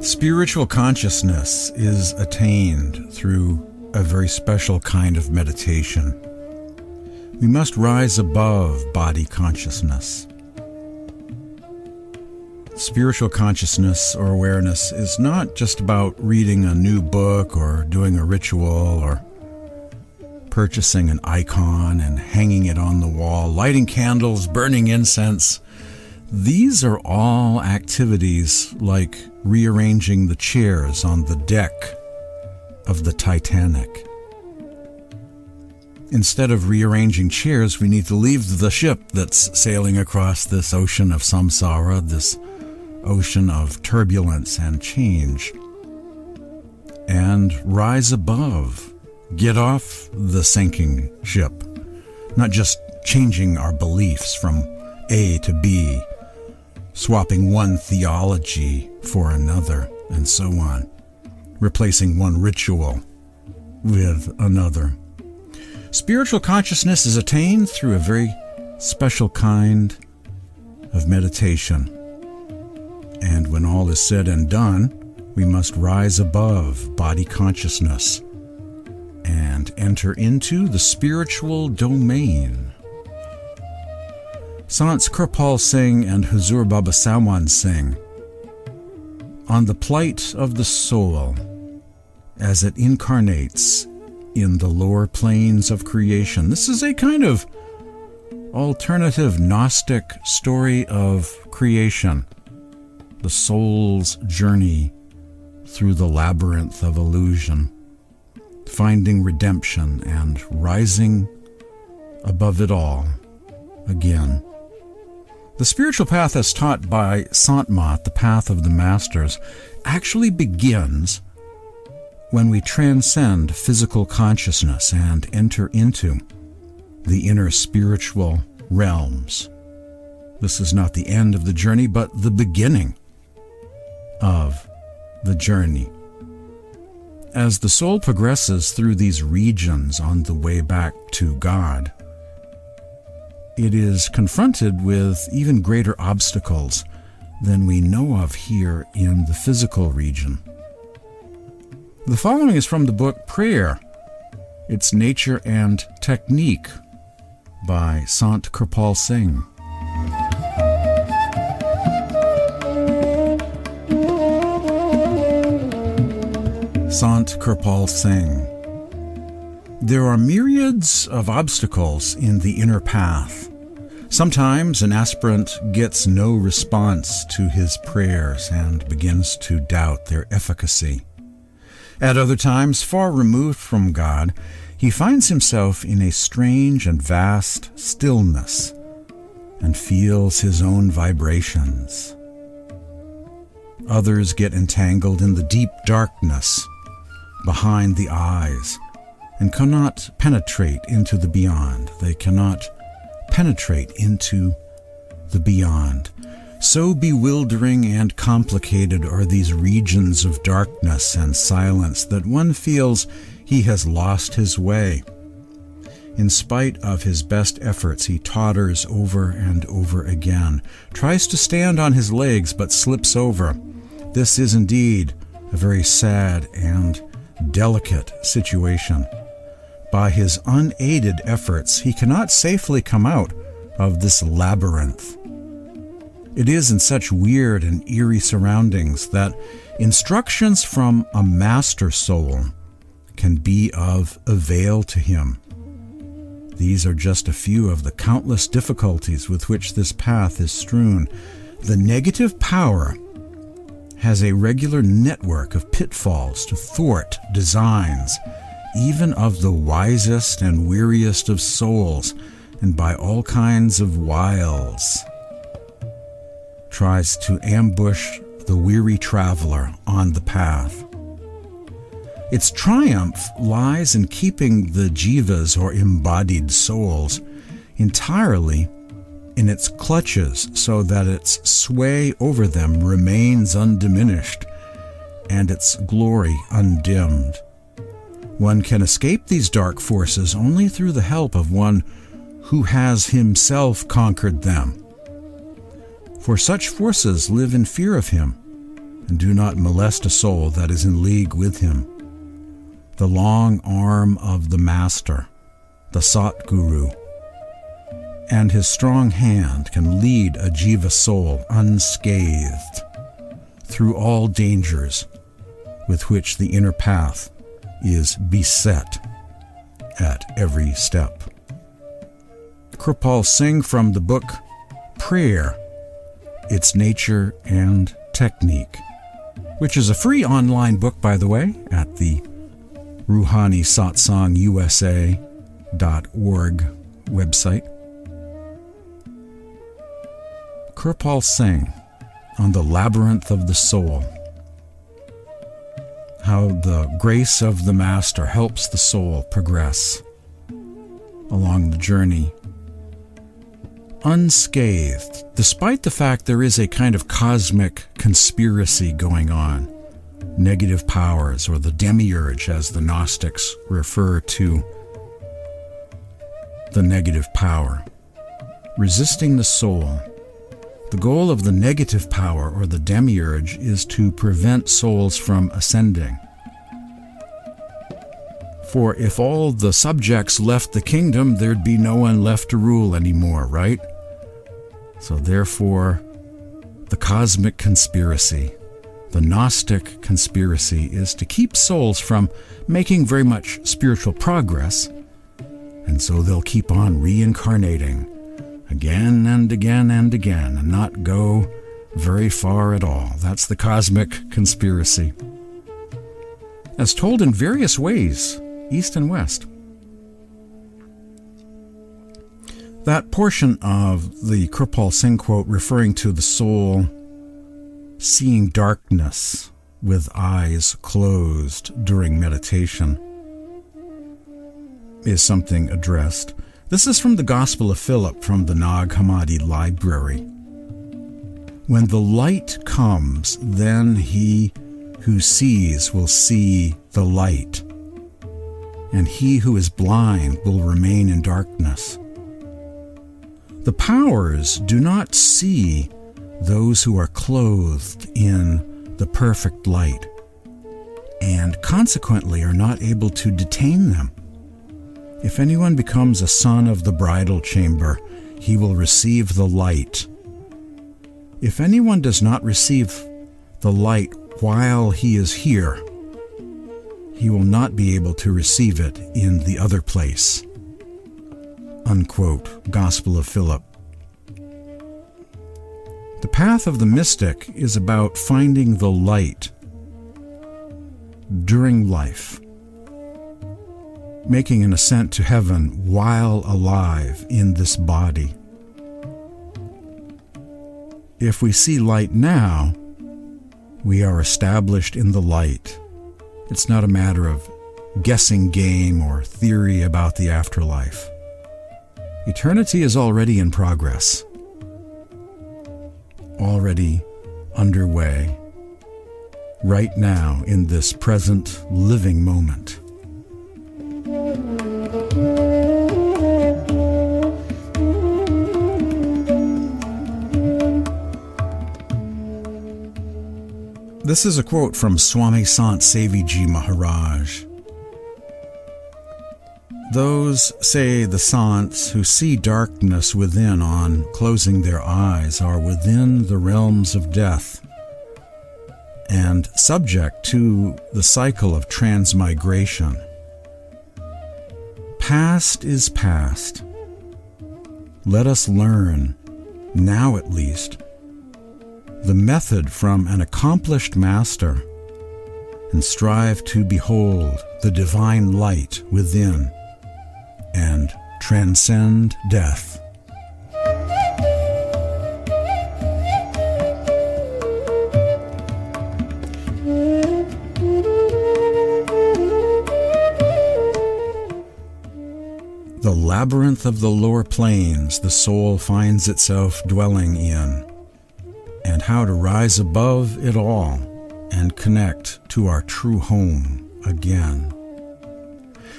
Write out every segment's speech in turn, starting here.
Spiritual consciousness is attained through a very special kind of meditation. We must rise above body consciousness. Spiritual consciousness or awareness is not just about reading a new book or doing a ritual or purchasing an icon and hanging it on the wall, lighting candles, burning incense. These are all activities like rearranging the chairs on the deck of the Titanic. Instead of rearranging chairs, we need to leave the ship that's sailing across this ocean of samsara, this ocean of turbulence and change, and rise above. Get off the sinking ship, not just changing our beliefs from A to B, swapping one theology for another, and so on, replacing one ritual with another. Spiritual consciousness is attained through a very special kind of meditation. And when all is said and done, we must rise above body consciousness and enter into the spiritual domain. Sant Kirpal Singh and Huzur Baba Sawan sing on the plight of the soul as it incarnates in the lower planes of creation. This is a kind of alternative Gnostic story of creation, the soul's journey through the labyrinth of illusion, finding redemption and rising above it all again. The spiritual path as taught by Sant Mat, the path of the masters, actually begins when we transcend physical consciousness and enter into the inner spiritual realms. This is not the end of the journey, but the beginning of the journey. As the soul progresses through these regions on the way back to God, it is confronted with even greater obstacles than we know of here in the physical region. The following is from the book Prayer, Its Nature and Technique by Sant Kirpal Singh. Sant Kirpal Singh. There are myriads of obstacles in the inner path. Sometimes an aspirant gets no response to his prayers and begins to doubt their efficacy. At other times, far removed from God, he finds himself in a strange and vast stillness and feels his own vibrations. Others get entangled in the deep darkness behind the eyes and cannot penetrate into the beyond. They cannot penetrate into the beyond. So bewildering and complicated are these regions of darkness and silence that one feels he has lost his way. In spite of his best efforts, he totters over and over again, tries to stand on his legs but slips over. This is indeed a very sad and delicate situation. By his unaided efforts, he cannot safely come out of this labyrinth. It is in such weird and eerie surroundings that instructions from a master soul can be of avail to him. These are just a few of the countless difficulties with which this path is strewn. The negative power has a regular network of pitfalls to thwart designs, even of the wisest and weariest of souls, and by all kinds of wiles tries to ambush the weary traveler on the path. Its triumph lies in keeping the jivas, or embodied souls, entirely in its clutches so that its sway over them remains undiminished and its glory undimmed. One can escape these dark forces only through the help of one who has himself conquered them. For such forces live in fear of him and do not molest a soul that is in league with him. The long arm of the Master, the Satguru, and his strong hand can lead a jiva soul unscathed through all dangers with which the inner path is beset at every step. Kirpal Singh from the book Prayer, Its Nature and Technique, which is a free online book, by the way, at the RuhaniSatsangUSA.org website. Kirpal Singh on the labyrinth of the soul. How the grace of the Master helps the soul progress along the journey unscathed, despite the fact there is a kind of cosmic conspiracy going on. Negative powers, or the demiurge, as the Gnostics refer to the negative power, resisting the soul. The goal of the negative power, or the demiurge, is to prevent souls from ascending. For if all the subjects left the kingdom, there'd be no one left to rule anymore, right? So therefore, the cosmic conspiracy, the Gnostic conspiracy, is to keep souls from making very much spiritual progress, and so they'll keep on reincarnating again and again and again, and not go very far at all. That's the cosmic conspiracy, as told in various ways, east and west. That portion of the Kirpal Singh quote referring to the soul seeing darkness with eyes closed during meditation is something addressed. This is from the Gospel of Philip from the Nag Hammadi Library. When the light comes, then he who sees will see the light, and he who is blind will remain in darkness. The powers do not see those who are clothed in the perfect light, and consequently are not able to detain them. If anyone becomes a son of the bridal chamber, he will receive the light. If anyone does not receive the light while he is here, he will not be able to receive it in the other place. Unquote. Gospel of Philip. The path of the mystic is about finding the light during life, making an ascent to heaven while alive in this body. If we see light now, we are established in the light. It's not a matter of guessing game or theory about the afterlife. Eternity is already in progress, already underway, right now in this present living moment. This is a quote from Swami Sant Seviji Maharaj. Those, say the Sants, who see darkness within on closing their eyes are within the realms of death and subject to the cycle of transmigration. Past is past. Let us learn, now at least, the method from an accomplished master and strive to behold the divine light within and transcend death. The labyrinth of the lower planes the soul finds itself dwelling in, and how to rise above it all and connect to our true home again.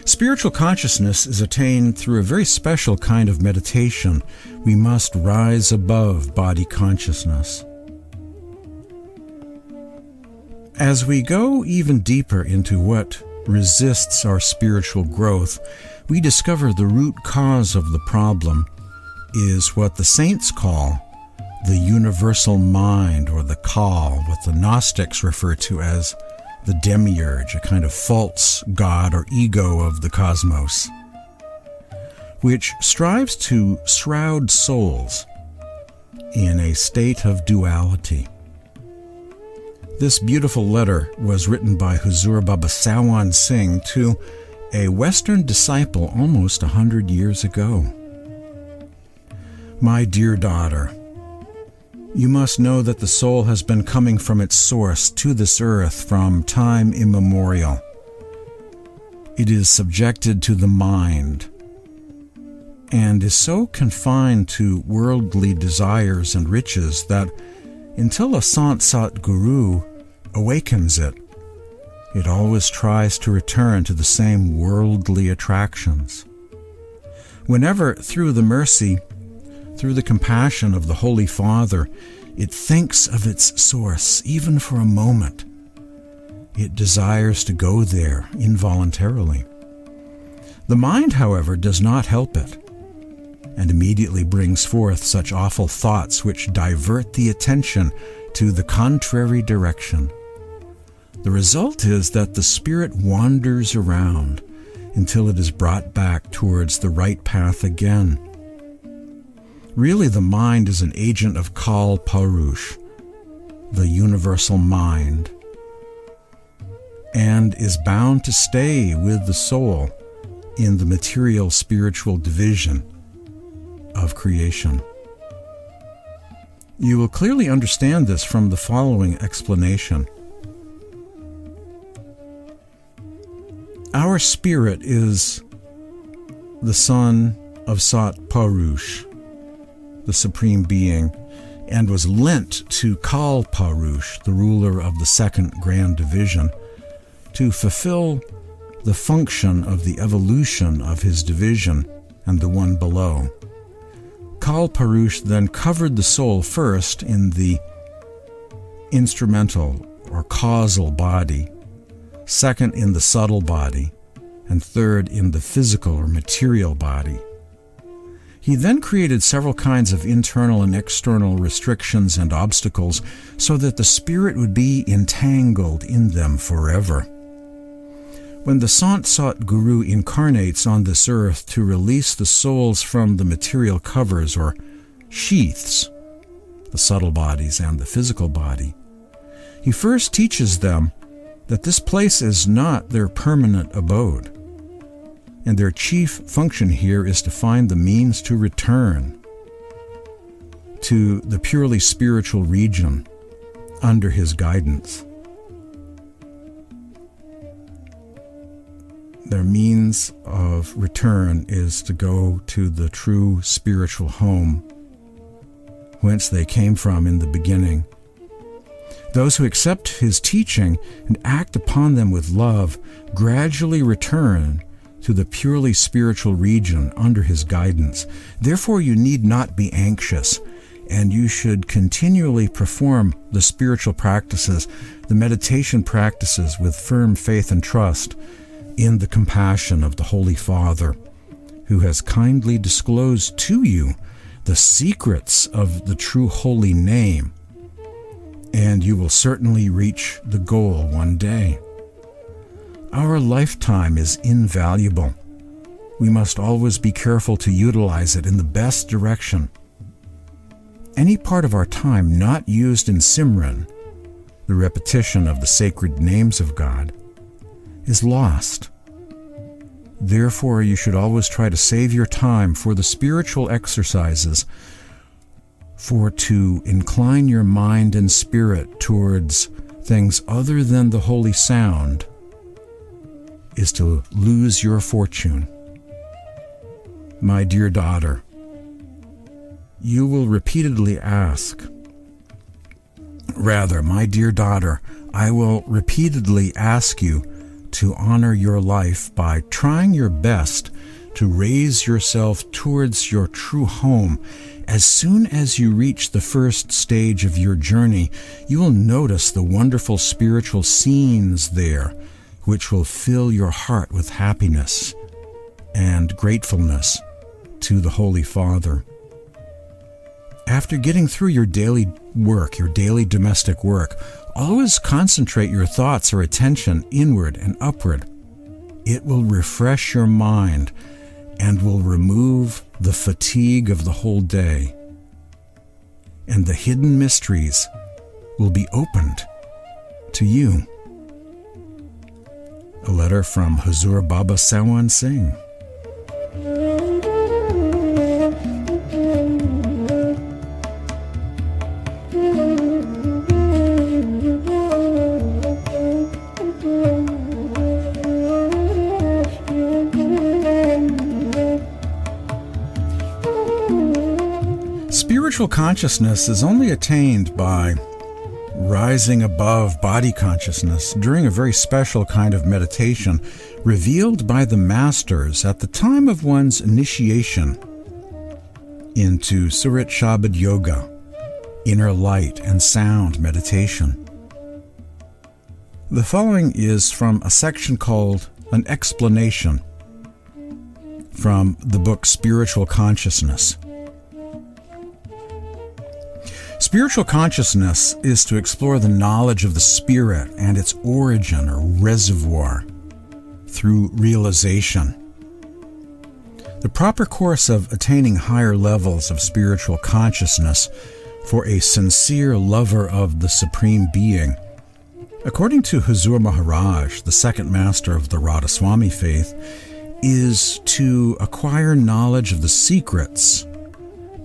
Spiritual consciousness is attained through a very special kind of meditation. We must rise above body consciousness. As we go even deeper into what resists our spiritual growth, we discover the root cause of the problem is what the saints call the universal mind, or the Kal, what the Gnostics refer to as the demiurge, a kind of false god or ego of the cosmos, which strives to shroud souls in a state of duality. This beautiful letter was written by Huzur Baba Sawan Singh to a Western disciple almost 100 years ago. My dear daughter, you must know that the soul has been coming from its source to this earth from time immemorial. It is subjected to the mind and is so confined to worldly desires and riches that until a Sant Sat Guru awakens it, it always tries to return to the same worldly attractions. Whenever, through the mercy, through the compassion of the Holy Father, it thinks of its source, even for a moment, it desires to go there involuntarily. The mind, however, does not help it, and immediately brings forth such awful thoughts which divert the attention to the contrary direction. The result is that the spirit wanders around until it is brought back towards the right path again. Really, the mind is an agent of Kal Parush, the universal mind, and is bound to stay with the soul in the material spiritual division of creation. You will clearly understand this from the following explanation. Our spirit is the son of Sat Parush, the Supreme Being, and was lent to Kal Parush, the ruler of the second grand division, to fulfill the function of the evolution of his division and the one below. Kal Parush then covered the soul first in the instrumental or causal body, second in the subtle body, and third in the physical or material body. He then created several kinds of internal and external restrictions and obstacles so that the spirit would be entangled in them forever. When the Sant Sat Guru incarnates on this earth to release the souls from the material covers or sheaths, the subtle bodies and the physical body, he first teaches them that this place is not their permanent abode, and their chief function here is to find the means to return to the purely spiritual region under his guidance. Their means of return is to go to the true spiritual home whence they came from in the beginning. Those who accept his teaching and act upon them with love gradually return to the purely spiritual region under his guidance. Therefore, you need not be anxious, and you should continually perform the spiritual practices, the meditation practices, with firm faith and trust in the compassion of the Holy Father, who has kindly disclosed to you the secrets of the true holy name, and you will certainly reach the goal one day. Our lifetime is invaluable. We must always be careful to utilize it in the best direction. Any part of our time not used in Simran, the repetition of the sacred names of God, is lost. Therefore, you should always try to save your time for the spiritual exercises, for to incline your mind and spirit towards things other than the holy sound is to lose your fortune. My dear daughter, you will repeatedly ask, my dear daughter, I will repeatedly ask you to honor your life by trying your best to raise yourself towards your true home. As soon as you reach the first stage of your journey, you will notice the wonderful spiritual scenes there, which will fill your heart with happiness and gratefulness to the Holy Father. After getting through your daily work, your daily domestic work, always concentrate your thoughts or attention inward and upward. It will refresh your mind and will remove the fatigue of the whole day. And the hidden mysteries will be opened to you. A letter from Huzur Baba Sawan Singh. Spiritual consciousness is only attained by rising above body consciousness during a very special kind of meditation revealed by the masters at the time of one's initiation into Surat Shabad Yoga, inner light and sound meditation. The following is from a section called An Explanation from the book Spiritual Consciousness. Spiritual consciousness is to explore the knowledge of the spirit and its origin or reservoir through realization. The proper course of attaining higher levels of spiritual consciousness for a sincere lover of the Supreme Being, according to Huzur Maharaj, the second master of the Radhaswami faith, is to acquire knowledge of the secrets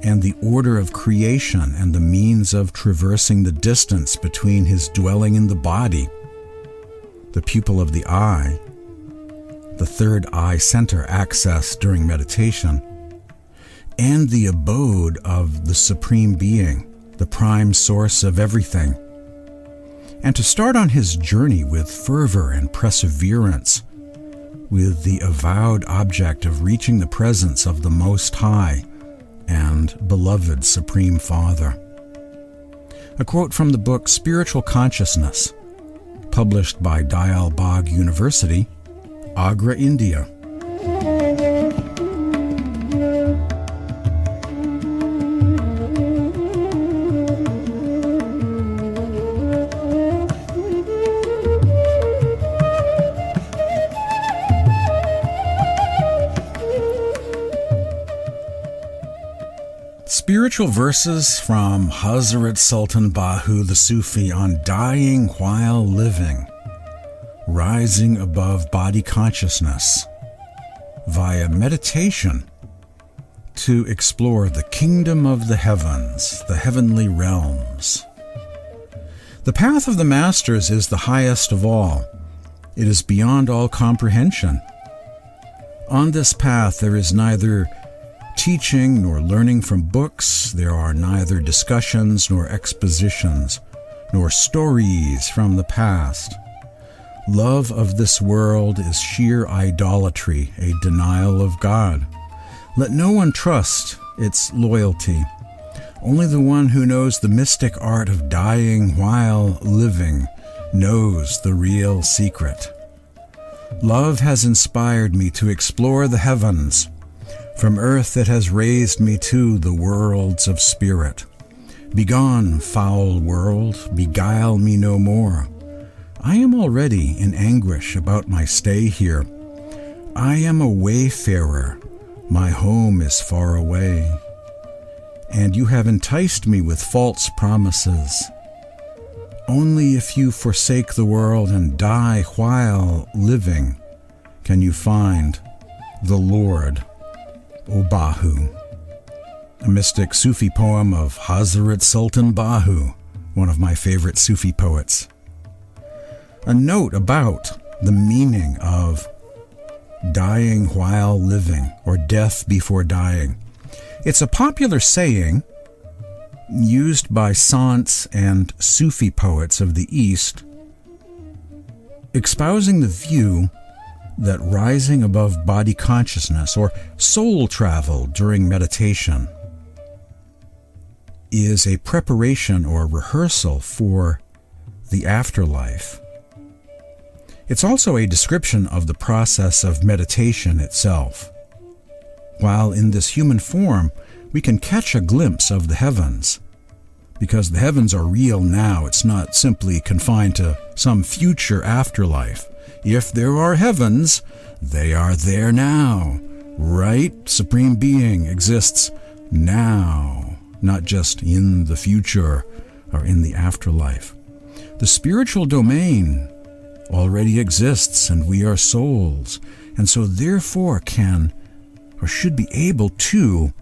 and the order of creation and the means of traversing the distance between his dwelling in the body, the pupil of the eye, the third eye center access during meditation, and the abode of the Supreme Being, the prime source of everything, and to start on his journey with fervor and perseverance, with the avowed object of reaching the presence of the Most High and beloved Supreme Father. A quote from the book Spiritual Consciousness, published by Dayal Bagh University, Agra, India. Spiritual verses from Hazrat Sultan Bahu the Sufi on dying while living, rising above body consciousness via meditation to explore the kingdom of the heavens, the heavenly realms. The path of the masters is the highest of all. It is beyond all comprehension. On this path there is neither teaching nor learning from books, there are neither discussions nor expositions, nor stories from the past. Love of this world is sheer idolatry, a denial of God. Let no one trust its loyalty. Only the one who knows the mystic art of dying while living knows the real secret. Love has inspired me to explore the heavens. From earth it has raised me to the worlds of spirit. Begone, foul world, beguile me no more. I am already in anguish about my stay here. I am a wayfarer, my home is far away. And you have enticed me with false promises. Only if you forsake the world and die while living can you find the Lord, O Bahu. A mystic Sufi poem of Hazrat Sultan Bahu, one of my favorite Sufi poets. A note about the meaning of dying while living, or death before dying. It's a popular saying used by Sants and Sufi poets of the East, espousing the view that rising above body consciousness or soul travel during meditation is a preparation or rehearsal for the afterlife. It's also a description of the process of meditation itself. While in this human form, we can catch a glimpse of the heavens, because the heavens are real now. It's not simply confined to some future afterlife. If there are heavens, they are there now, right? Supreme Being exists now, not just in the future or in the afterlife. The spiritual domain already exists, and we are souls, and so therefore can or should be able to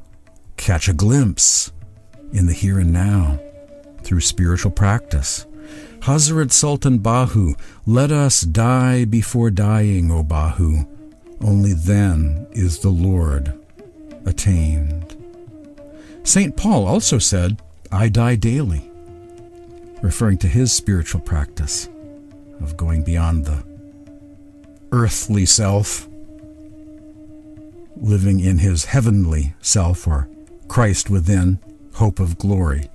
catch a glimpse in the here and now through spiritual practice. Hazrat Sultan Bahu, let us die before dying, O Bahu. Only then is the Lord attained. St. Paul also said, I die daily, referring to his spiritual practice of going beyond the earthly self, living in his heavenly self, or Christ within, hope of glory.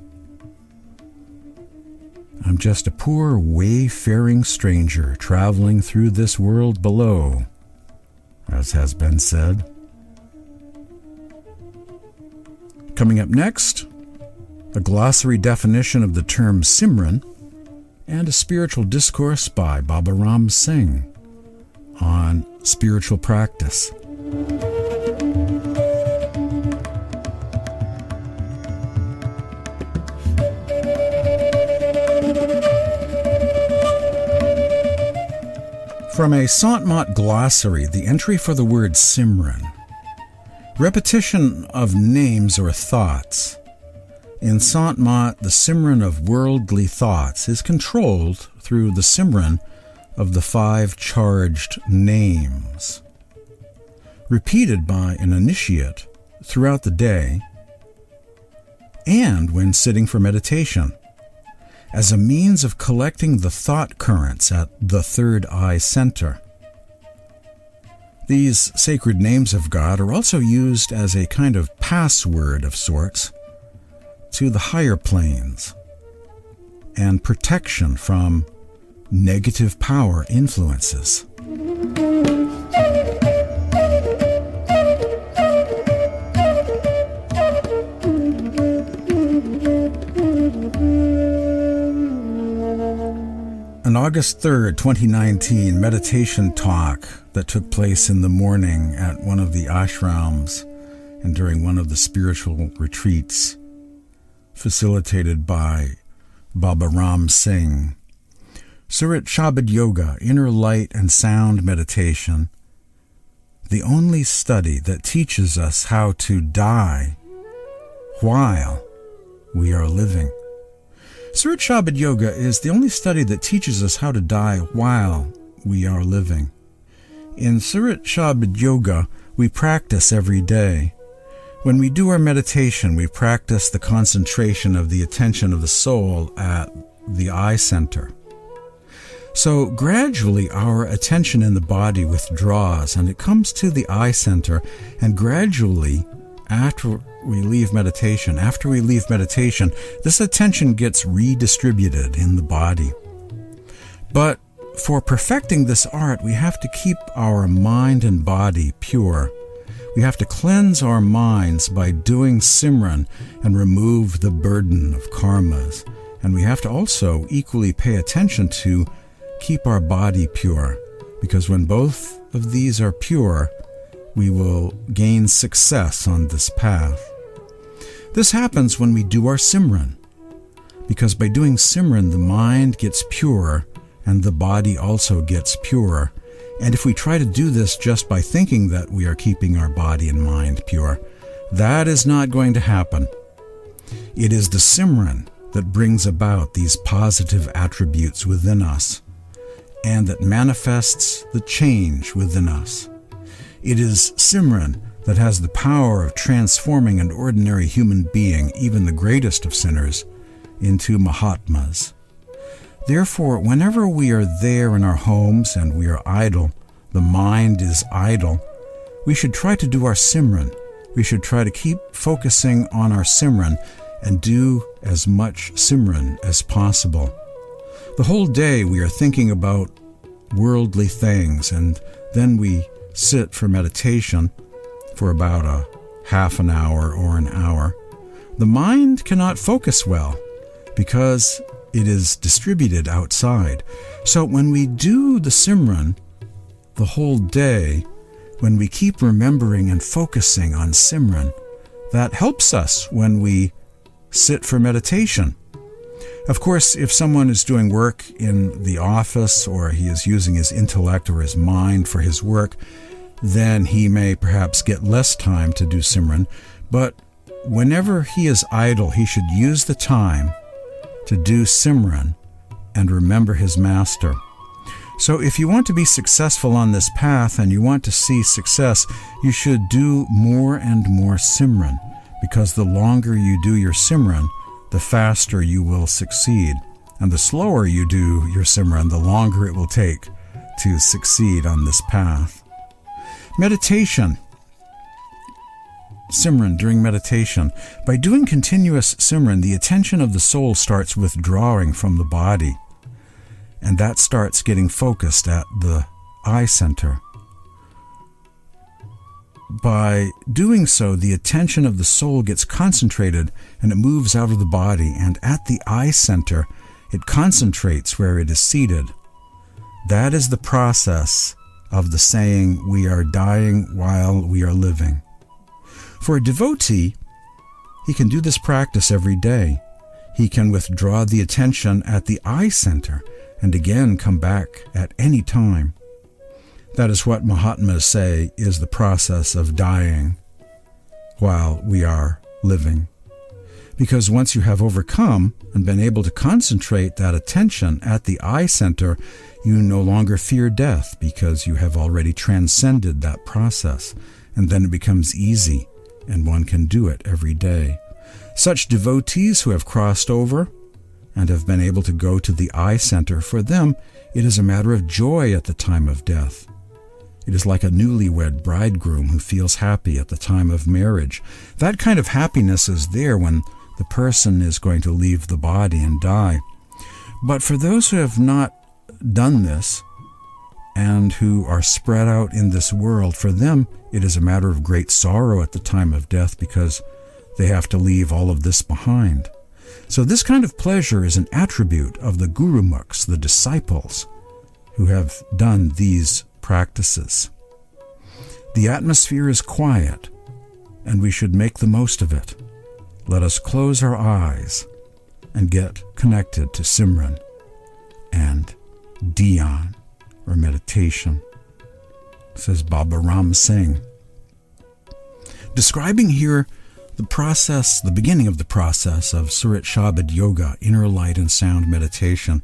I'm just a poor wayfaring stranger traveling through this world below, as has been said. Coming up next, a glossary definition of the term Simran and a spiritual discourse by Baba Ram Singh on spiritual practice. From a Sant Mat glossary, the entry for the word Simran. Repetition of names or thoughts. In Sant Mat, the Simran of worldly thoughts is controlled through the Simran of the 5 charged names. Repeated by an initiate throughout the day and when sitting for meditation, as a means of collecting the thought currents at the third eye center. These sacred names of God are also used as a kind of password of sorts to the higher planes and protection from negative power influences. An August 3rd, 2019 meditation talk that took place in the morning at one of the ashrams and during one of the spiritual retreats facilitated by Baba Ram Singh. Surat Shabad Yoga, Inner Light and Sound Meditation, the only study that teaches us how to die while we are living. Surat Shabad Yoga is the only study that teaches us how to die while we are living. In Surat Shabad Yoga, we practice every day. When we do our meditation, we practice the concentration of the attention of the soul at the eye center. So gradually our attention in the body withdraws and it comes to the eye center, and gradually after we leave meditation, this attention gets redistributed in the body. But for perfecting this art, we have to keep our mind and body pure. We have to cleanse our minds by doing Simran and remove the burden of karmas. And we have to also equally pay attention to keep our body pure, because when both of these are pure, we will gain success on this path. This happens when we do our Simran, because by doing Simran, the mind gets pure and the body also gets pure. And if we try to do this just by thinking that we are keeping our body and mind pure, that is not going to happen. It is the Simran that brings about these positive attributes within us and that manifests the change within us. It is Simran that has the power of transforming an ordinary human being, even the greatest of sinners, into Mahatmas. Therefore, whenever we are there in our homes and we are idle, the mind is idle, we should try to do our Simran. We should try to keep focusing on our Simran and do as much Simran as possible. The whole day we are thinking about worldly things, and then we sit for meditation for about a half an hour or an hour. The mind cannot focus well because it is distributed outside. So when we do the Simran the whole day, when we keep remembering and focusing on Simran, that helps us when we sit for meditation. Of course, if someone is doing work in the office, or he is using his intellect or his mind for his work, then he may perhaps get less time to do Simran. But whenever he is idle, he should use the time to do Simran and remember his master. So if you want to be successful on this path and you want to see success, you should do more and more Simran, because the longer you do your Simran, the faster you will succeed. And the slower you do your Simran, the longer it will take to succeed on this path. Meditation. Simran during meditation. By doing continuous Simran, the attention of the soul starts withdrawing from the body, and that starts getting focused at the eye center. By doing so, the attention of the soul gets concentrated and it moves out of the body, and at the eye center, it concentrates where it is seated. That is the process of the saying, "We are dying while we are living." For a devotee, he can do this practice every day. He can withdraw the attention at the eye center and again come back at any time. That is what Mahatmas say is the process of dying while we are living. Because once you have overcome and been able to concentrate that attention at the eye center, you no longer fear death, because you have already transcended that process, and then it becomes easy, and one can do it every day. Such devotees who have crossed over and have been able to go to the eye center, for them it is a matter of joy at the time of death. It is like a newlywed bridegroom who feels happy at the time of marriage. That kind of happiness is there when the person is going to leave the body and die. But for those who have not done this and who are spread out in this world, for them it is a matter of great sorrow at the time of death, because they have to leave all of this behind. So this kind of pleasure is an attribute of the Gurumukhs, the disciples who have done these practices. The atmosphere is quiet, and we should make the most of it. Let us close our eyes and get connected to Simran and Dhyan, or meditation, says Baba Ram Singh. Describing here the process, the beginning of the process of Surat Shabad Yoga, inner light and sound meditation.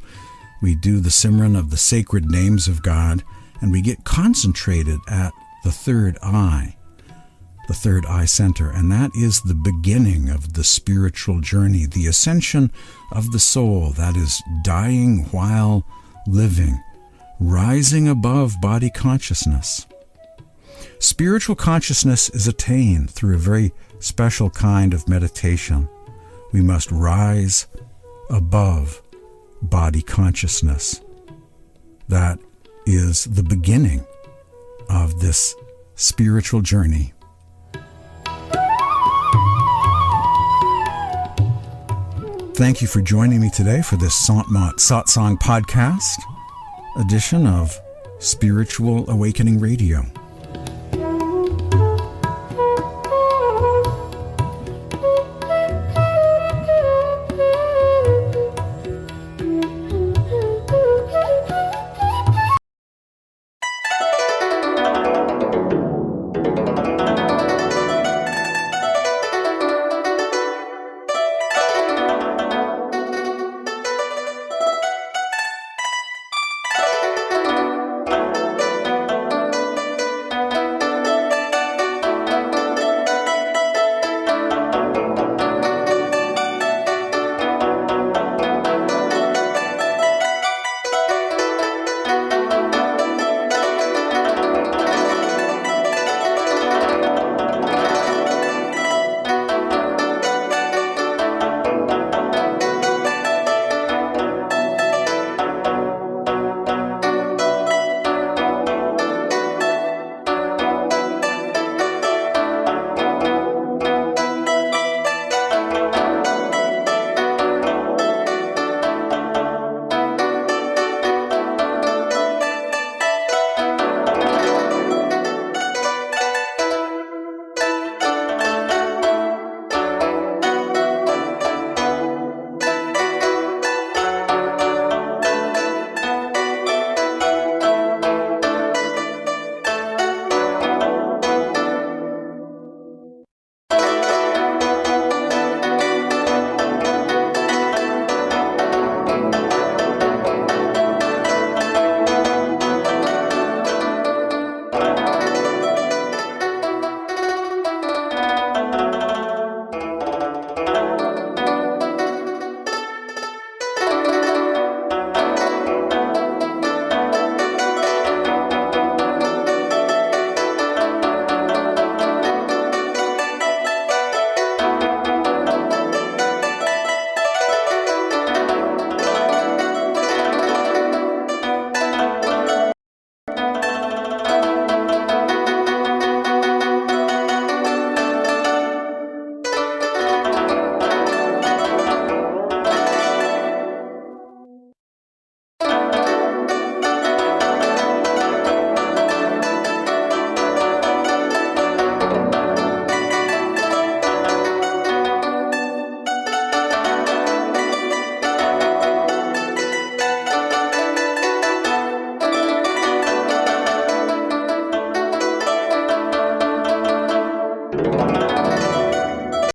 We do the Simran of the sacred names of God, and we get concentrated at the third eye center, and that is the beginning of the spiritual journey, the ascension of the soul, that is dying while living, rising above body consciousness. Spiritual consciousness is attained through a very special kind of meditation. We must rise above body consciousness. That is the beginning of this spiritual journey. Thank you for joining me today for this Satsang podcast edition of Spiritual Awakening Radio.